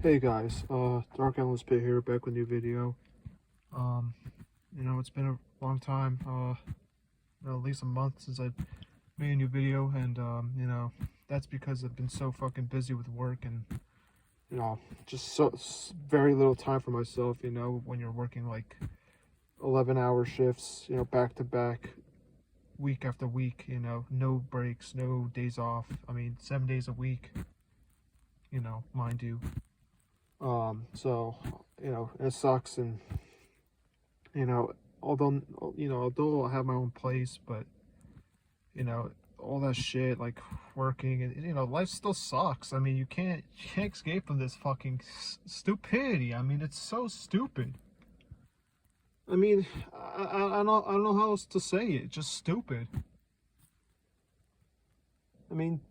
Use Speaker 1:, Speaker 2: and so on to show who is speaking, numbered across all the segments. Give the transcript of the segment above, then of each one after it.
Speaker 1: Hey guys, Dark Endless Pit here, back with a new video. Um, it's been a long time, at least a month since I made a new video, and, that's because I've been so fucking busy with work and, just very little time for myself, when you're working like 11-hour shifts, back to back, week after week, no breaks, no days off. I mean, 7 days a week, mind you. So, it sucks, and you know, although I have my own place, but you know, all that shit like working and life still sucks. I mean, you can't escape from this fucking stupidity. I mean, it's so stupid. I mean, I don't know how else to say it. Just stupid. I mean,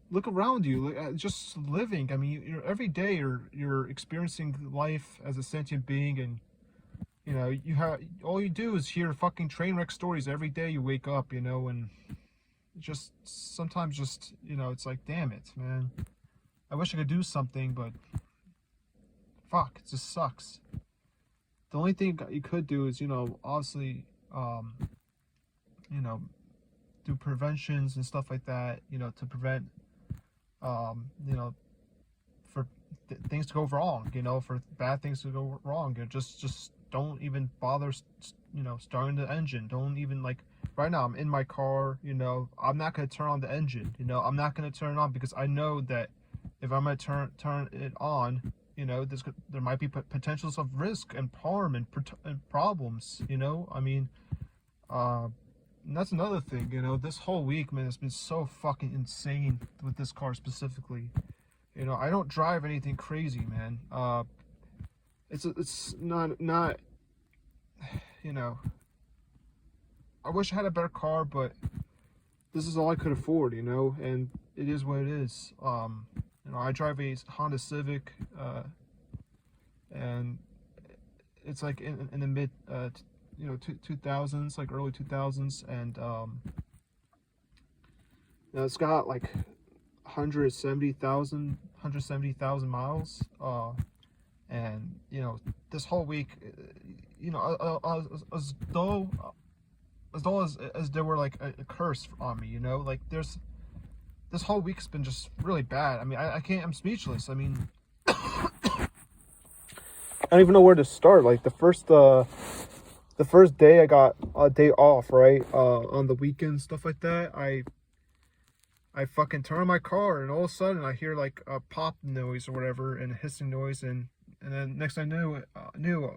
Speaker 1: look around you, just living. I mean, you're every day you're experiencing life as a sentient being, and you have all you do is hear fucking train wreck stories every day you wake up, and just sometimes just it's like, damn it, man. I wish I could do something, but fuck, it just sucks. The only thing you could do is, obviously, you know, do preventions and stuff like that, to prevent, you know, for things to go wrong, for bad things to go wrong. Just don't even bother, starting the engine. Don't even, like, right now I'm in my car, I'm not going to turn on the engine, I'm not going to turn it on because I know that if I'm going to turn it on, there might be potentials of risk and harm and problems, I mean, and that's another thing, this whole week, man, it's been so fucking insane with this car specifically. I don't drive anything crazy, man. It's not, you know, I wish I had a better car, but this is all I could afford, and it is what it is. I drive a Honda Civic, and it's like in the mid, 2000s, like early 2000s, and it's got like 170,000 miles, and this whole week, as though there were like a curse on me, like this whole week's been just really bad. I mean, I can't, I'm speechless. I mean, I don't even know where to start. Like the first day I got a day off, right? On the weekend, stuff like that. I fucking turn on my car, and all of a sudden I hear like a pop noise or whatever, and a hissing noise, and then next I knew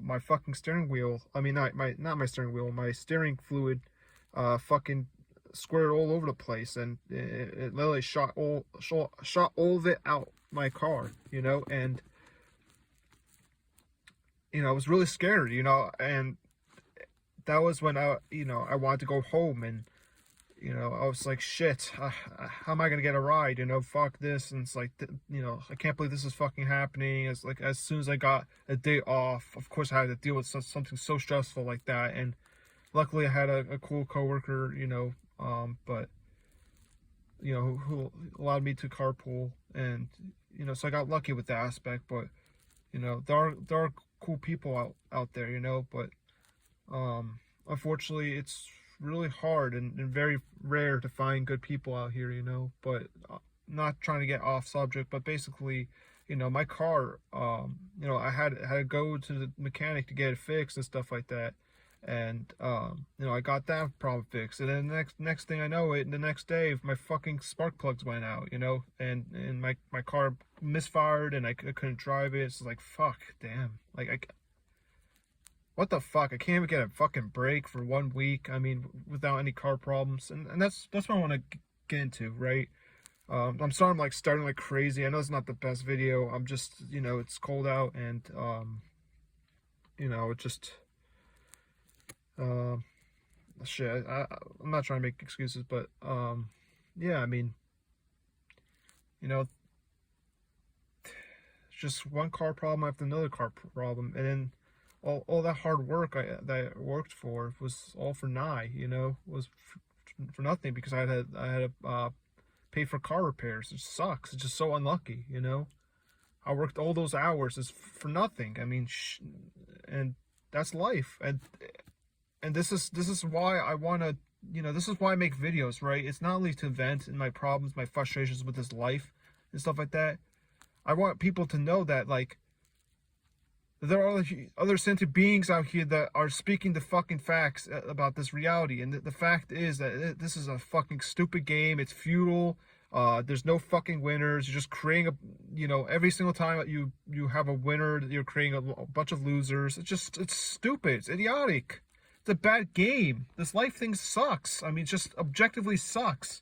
Speaker 1: my fucking steering wheel. I mean, not my steering wheel. My steering fluid, fucking squirted all over the place, and it literally shot all of it out my car, and I was really scared, and that was when I wanted to go home, and I was like, shit, how am I gonna get a ride? Fuck this. And it's like, I can't believe this is fucking happening. It's like, as soon as I got a day off, of course I had to deal with something so stressful like that. And luckily I had a cool coworker, but who allowed me to carpool, and so I got lucky with that aspect. But there are cool people out there, but unfortunately it's really hard and very rare to find good people out here, but not trying to get off subject, but basically, my car, I had to go to the mechanic to get it fixed and stuff like that, and I got that problem fixed, and then next thing I know, the next day my fucking spark plugs went out, and my car misfired, and I couldn't drive it. It's like, fuck, damn, like, what the fuck? I can't even get a fucking break for 1 week. I mean, without any car problems, and that's what I want to get into, right? I'm sorry, I'm like starting like crazy. I know it's not the best video. I'm just, it's cold out, and it just, uh, shit. I'm not trying to make excuses, but yeah. I mean, it's just one car problem after another car problem, and then all that hard work that I worked for was all for was for nothing, because I had to pay for car repairs. It sucks. It's just so unlucky, I worked all those hours is for nothing. I mean, and that's life. And this is why I want to, this is why I make videos, right? It's not only to vent my problems, my frustrations with this life and stuff like that. I want people to know that, like, there are other sentient beings out here that are speaking the fucking facts about this reality. And the fact is that this is a fucking stupid game. It's futile. There's no fucking winners. You're just creating every single time that you have a winner, you're creating a bunch of losers. It's stupid. It's idiotic. It's a bad game. This life thing sucks. I mean, it just objectively sucks.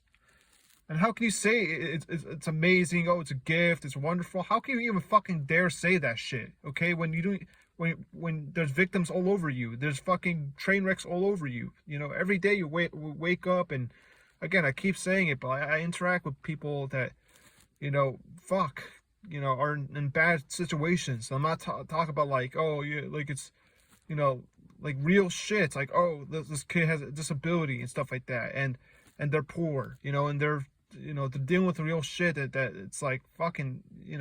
Speaker 1: And how can you say it's amazing? Oh, it's a gift. It's wonderful. How can you even fucking dare say that shit? Okay, when there's victims all over you, there's fucking train wrecks all over you. Every day you wake up, and again, I keep saying it, but I interact with people that, are in bad situations. I'm not talking about like, oh yeah, like it's, like real shit. Like, oh, this kid has a disability and stuff like that, and they're poor, and they're dealing with the real shit that it's like fucking, you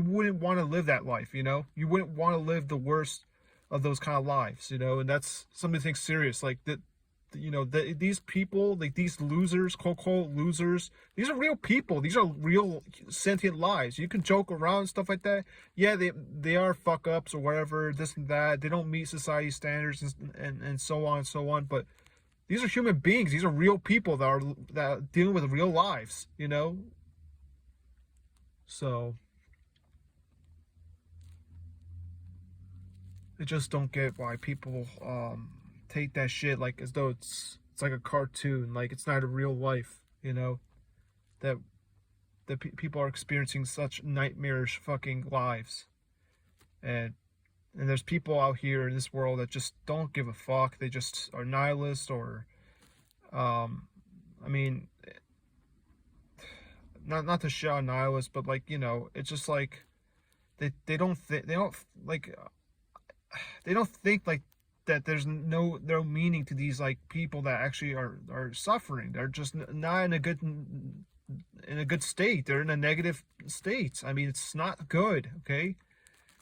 Speaker 1: wouldn't want to live that life, you wouldn't want to live the worst of those kind of lives, and that's something to take serious. Like that, these people, like these losers, quote losers, these are real people. These are real sentient lives. You can joke around and stuff like that. Yeah, they are fuck ups or whatever, this and that. They don't meet society standards and so on and so on, but these are human beings. These are real people that are dealing with real lives, So I just don't get why people take that shit like as though it's like a cartoon, like it's not a real life, that people are experiencing such nightmarish fucking lives, and there's people out here in this world that just don't give a fuck. They just are nihilist, or, I mean, not to shout nihilist, but like, it's just like, they don't think like that there's no meaning to these like people that actually are suffering. They're just not in a good state. They're in a negative state. I mean, it's not good, okay?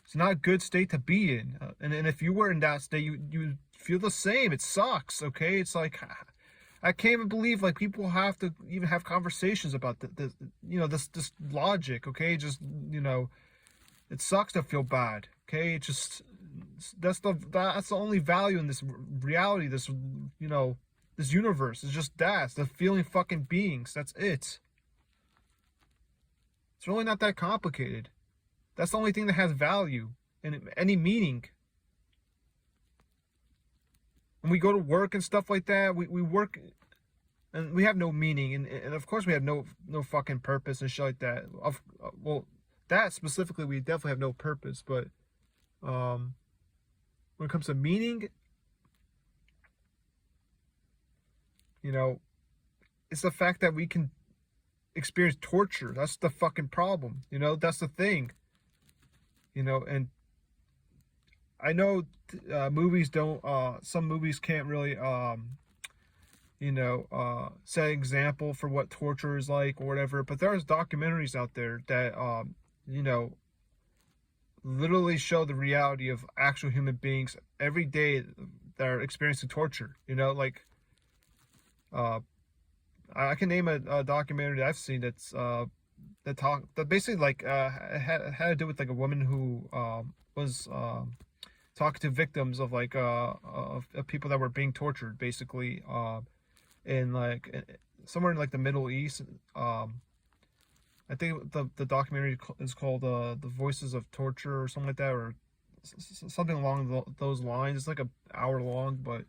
Speaker 1: It's not a good state to be in, and if you were in that state, you feel the same. It sucks, okay? It's like, I can't even believe like people have to even have conversations about this logic, okay? Just it sucks to feel bad, okay? It just that's the only value in this reality, this this universe. It's just that, it's the feeling fucking beings. That's it. It's really not that complicated. That's the only thing that has value and any meaning. When we go to work and stuff like that, we work and we have no meaning, and of course we have no fucking purpose and shit like that. Well, that specifically we definitely have no purpose, but when it comes to meaning, it's the fact that we can experience torture. That's the fucking problem. That's the thing. And I know movies don't, some movies can't really, set an example for what torture is like or whatever, but there's documentaries out there that, literally show the reality of actual human beings every day that are experiencing torture, like, I can name a documentary that I've seen that's, that basically like had to do with like a woman who was talking to victims of like of people that were being tortured, basically in like somewhere in like the Middle East. I think the documentary is called The Voices of Torture or something like that, or something along those lines. It's like an hour long, but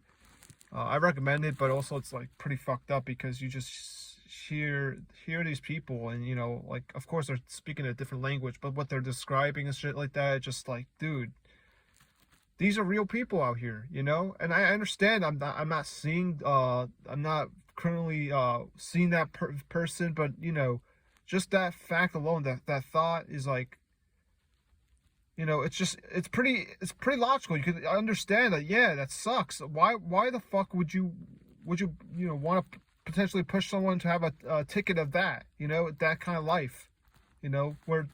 Speaker 1: I recommend it. But also it's like pretty fucked up because you just hear these people, and like, of course they're speaking a different language, but what they're describing and shit like that, just like, dude, these are real people out here, and I understand I'm not seeing I'm not currently seeing that person, but just that fact alone, that thought is like, it's pretty logical. You can understand that, yeah, that sucks. Why the fuck would you want to potentially push someone to have a ticket of that, that kind of life, where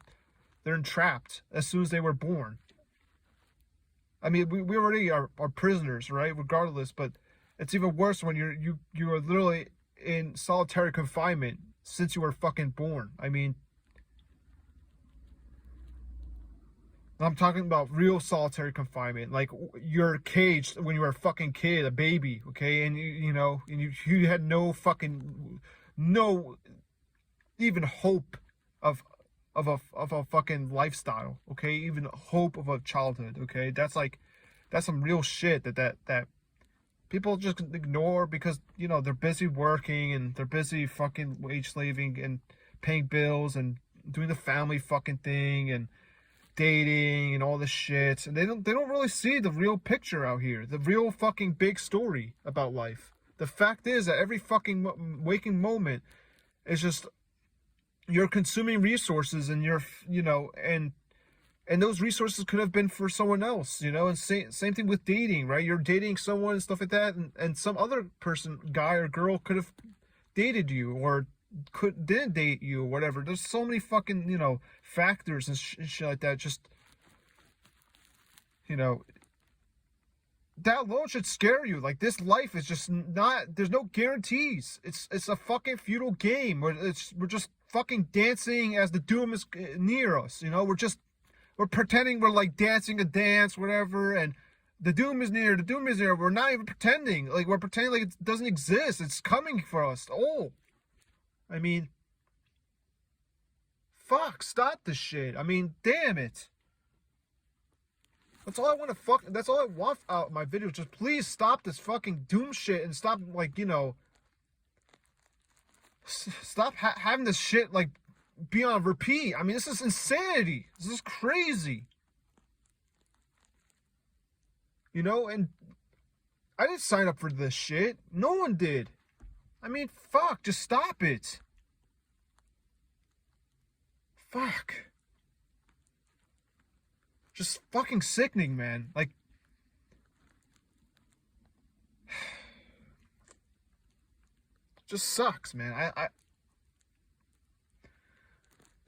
Speaker 1: They're entrapped as soon as they were born. I mean, we already are prisoners, right? Regardless, but it's even worse when you are literally in solitary confinement since you were fucking born. I mean, I'm talking about real solitary confinement. Like, you're caged when you were a fucking kid, a baby, okay? And you had no even hope of a fucking lifestyle, okay? Even hope of a childhood, okay? That's some real shit that people just ignore because, they're busy working and they're busy fucking wage slaving and paying bills and doing the family fucking thing and dating and all this shit, and they don't really see the real picture out here, the real fucking big story about life. The fact is that every fucking waking moment is just you're consuming resources, and and those resources could have been for someone else, and same thing with dating, right? You're dating someone and stuff like that, and some other person, guy or girl, could have dated you or didn't date you or whatever. There's so many fucking factors and shit like that. Just that alone should scare you. Like, this life is just not. There's no guarantees. It's a fucking feudal game. We're just fucking dancing as the doom is near us. We're pretending we're like dancing a dance, whatever, and the doom is near. The doom is near. We're not even pretending. Like, we're pretending like it doesn't exist. It's coming for us. Oh. I mean, fuck, stop this shit. I mean, damn it. That's all I want out of my videos. Just please stop this fucking doom shit and stop, stop having this shit, be on repeat. I mean, this is insanity. This is crazy. And I didn't sign up for this shit. No one did. I mean, fuck, just stop it. Fuck. Just fucking sickening, man. Like, just sucks, man.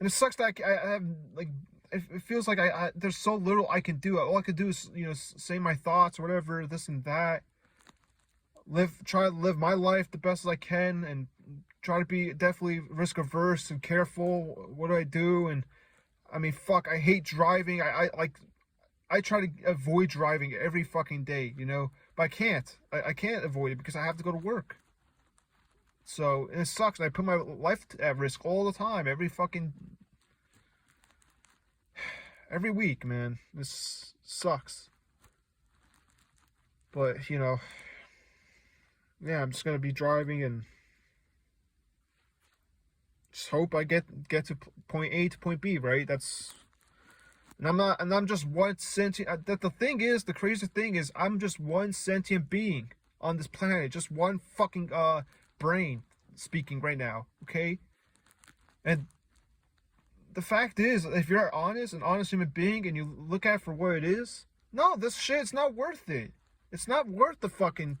Speaker 1: And it sucks that I have, it feels like there's so little I can do. All I can do is, say my thoughts or whatever, this and that. Try to live my life the best as I can, and try to be definitely risk averse and careful. What do I do? And I mean, fuck, I hate driving. I try to avoid driving every fucking day, but I can't. I can't avoid it because I have to go to work. So, and it sucks. I put my life at risk all the time, every week, man. This sucks. But, yeah, I'm just gonna be driving and just hope I get to point A to point B, right? And I'm just one sentient. The crazy thing is, I'm just one sentient being on this planet, just one fucking brain speaking right now, okay? And the fact is, if you're an honest human being, and you look at it for what it is, no, this shit's not worth it. It's not worth the fucking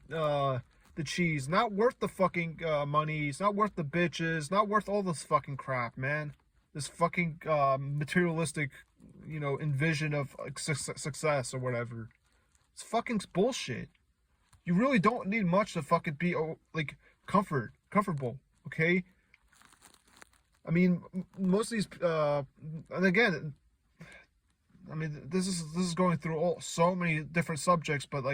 Speaker 1: the cheese, not worth the fucking money, it's not worth the bitches, not worth all this fucking crap, man. This fucking materialistic, envision of success or whatever. It's fucking bullshit. You really don't need much to fucking be comfortable, okay? I mean, most of these, and again, I mean, this is going through so many different subjects, but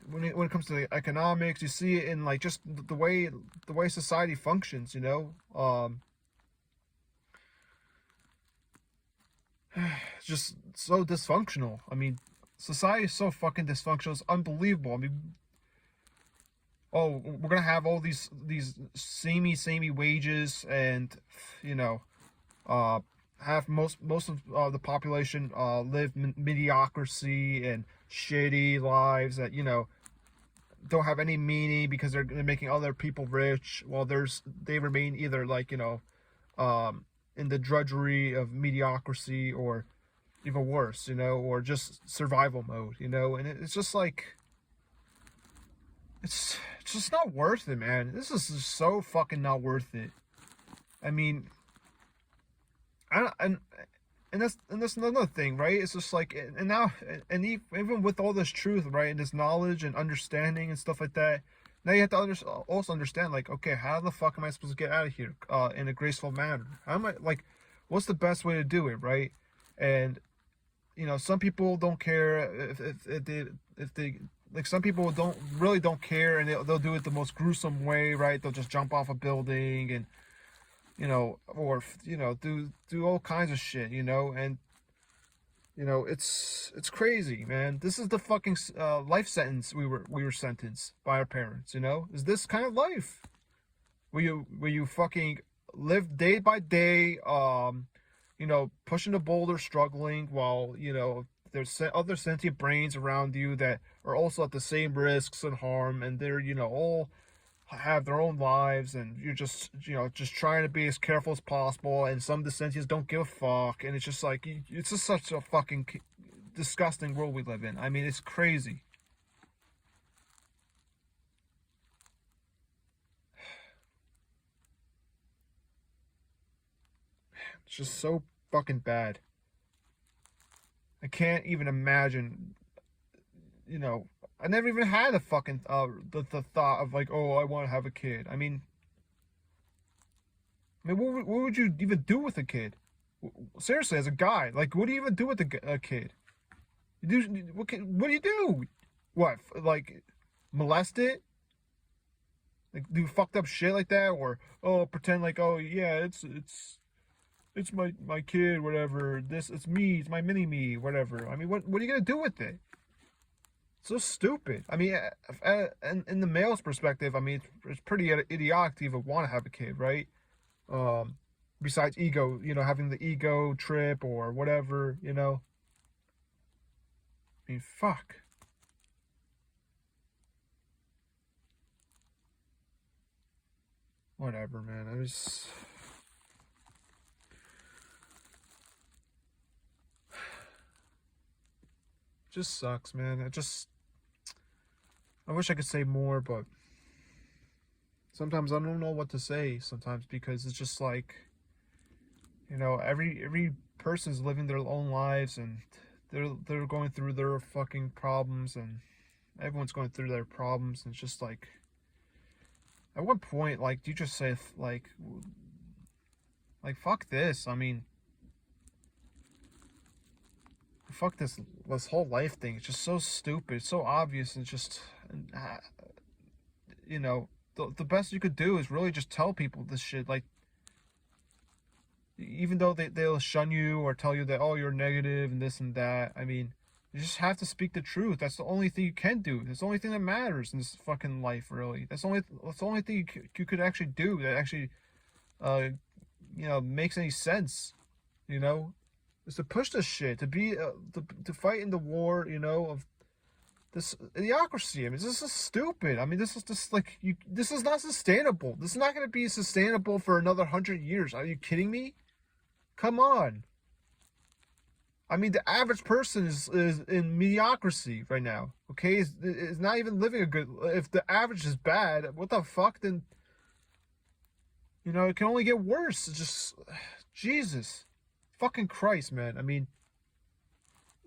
Speaker 1: when it comes to the economics, you see it in just the way society functions, it's just so dysfunctional. I mean, society is so fucking dysfunctional. It's unbelievable. I mean, we're gonna have all these samey wages, and have most of the population live mediocrity and shitty lives that don't have any meaning because they're making other people rich, while they remain either in the drudgery of mediocrity, or even worse, or just survival mode, and it's just it's just not worth it, man. This is just so fucking not worth it. I mean, And that's another thing, right? It's just like, and now, and even with all this truth, right, and this knowledge and understanding and stuff like that, now you have to also understand, like, okay, how the fuck am I supposed to get out of here in a graceful manner? How am I, like, what's the best way to do it, right? And some people don't care if they like, some people don't care, and they'll do it the most gruesome way, right? They'll just jump off a building and or do all kinds of shit, and it's crazy, man. This is the fucking life sentence we were sentenced by our parents. Is this kind of life where you fucking live day by day, pushing the boulder, struggling, while there's other sentient brains around you that are also at the same risks and harm, and they're all have their own lives, and you're just trying to be as careful as possible, and some of the sentients don't give a fuck, and it's just like, it's just such a fucking disgusting world we live in. I mean, it's crazy. It's just so fucking bad. I can't even imagine, I never even had a fucking the thought of, like, oh, I want to have a kid. What would you even do with a kid? Seriously, as a guy, like, what do you even do with a kid? What do you do? What, like, molest it? Like, do fucked up shit like that, or pretend like, oh yeah, it's my kid, whatever. It's me, it's my mini me, whatever. I mean, what are you gonna do with it? So stupid. I mean, in the male's perspective, I mean, it's pretty idiotic to even want to have a kid, right? Besides ego, having the ego trip or whatever, I mean, fuck. Whatever, man. Just sucks, man. I wish I could say more, but sometimes I don't know what to say sometimes, because it's just like, every person's living their own lives, and they're going through their fucking problems, and everyone's going through their problems, and it's just like, at one point, like, do you just say, like, fuck this? I mean, fuck this whole life thing. It's just so stupid, so obvious, and just, the best you could do is really just tell people this shit. Like, even though they'll shun you or tell you that, oh, you're negative and this and that, I mean, you just have to speak the truth. That's the only thing you can do. That's the only thing that matters in this fucking life, really. That's the only thing you could actually do that actually makes any sense, is to push this shit, to be to fight in the war, of this idiocracy. I mean, this is stupid. I mean, this is just like, this is not sustainable. This is not going to be sustainable for another 100 years. Are you kidding me? Come on. I mean, the average person is in mediocrity right now. Okay, is not even living a good. If the average is bad, what the fuck? Then it can only get worse. It's just, Jesus, fucking Christ, man. I mean,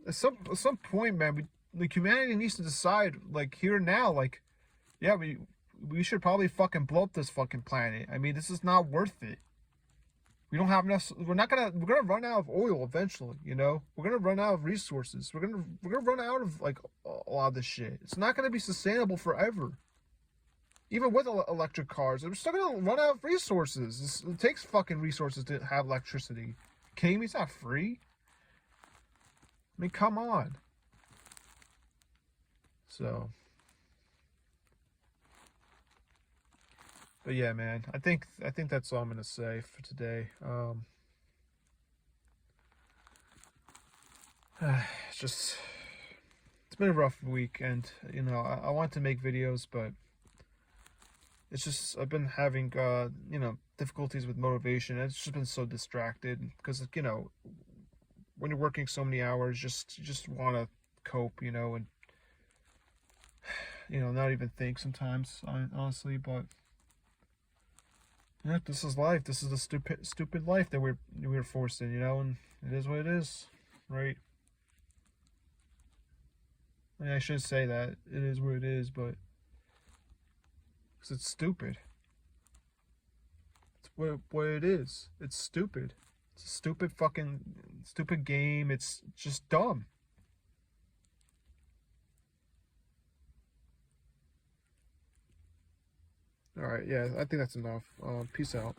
Speaker 1: at some point, man, like, humanity needs to decide, like, here and now, like, yeah, we should probably fucking blow up this fucking planet. I mean, this is not worth it. We don't have enough. We're gonna run out of oil eventually. We're gonna run out of resources. We're gonna run out of, like, a lot of this shit. It's not gonna be sustainable forever. Even with electric cars, we're still gonna run out of resources. It takes fucking resources to have electricity. Kidding me? It's not free. I mean, come on. So, but yeah, man, I think that's all I'm gonna say for today. It's been a rough week, and I want to make videos, but it's just, I've been having difficulties with motivation. It's just been so distracted, because when you're working so many hours, you just want to cope, and not even think sometimes, honestly. But Yeah, this is life. This is the stupid life that we're forced in, you know, and it is what it is, right? I mean, I should say that it is what it is, but because it's stupid. It's what it is. It's stupid. It's a stupid game. It's just dumb. All right, yeah, I think that's enough. Peace out.